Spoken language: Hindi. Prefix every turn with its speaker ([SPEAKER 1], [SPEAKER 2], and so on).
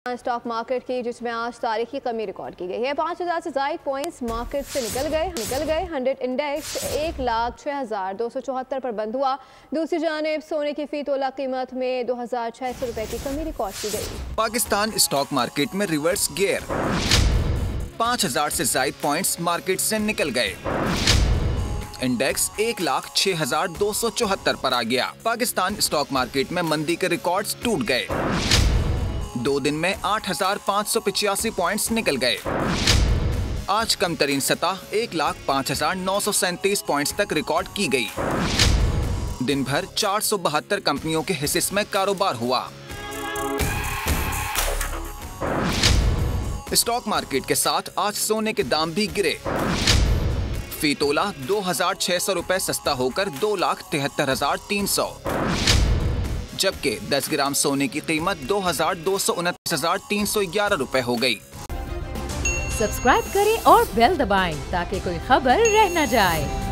[SPEAKER 1] स्टॉक मार्केट की जिसमें आज तारीखी कमी रिकॉर्ड की गई है। 5000 से ज़ायद पॉइंट्स मार्केट से निकल गए। 100 इंडेक्स 1,06,274 पर बंद हुआ। दूसरी जानिब सोने की फी तोला कीमत में 2,600 रुपए की कमी रिकॉर्ड की गई।
[SPEAKER 2] पाकिस्तान स्टॉक मार्केट में रिवर्स गियर, 5000 से ज़ायद पॉइंट्स मार्केट से निकल गए। इंडेक्स 1,06,274 पर आ गया। पाकिस्तान स्टॉक मार्केट में मंदी के रिकॉर्ड्स टूट गए। 2 दिन में 8,585 पॉइंट्स निकल गए। आज कम तरीन सतह 1,05,937 पॉइंट्स तक रिकॉर्ड की गई। दिन भर 472 कंपनियों के हिस्से में कारोबार हुआ। स्टॉक मार्केट के साथ आज सोने के दाम भी गिरे। फी तोला 2,600 रुपए सस्ता होकर 2,73,300, जबकि 10 ग्राम सोने की कीमत 2,229,311 रुपए हो गई।
[SPEAKER 3] सब्सक्राइब करें और बेल दबाएं ताकि कोई खबर रह न जाए।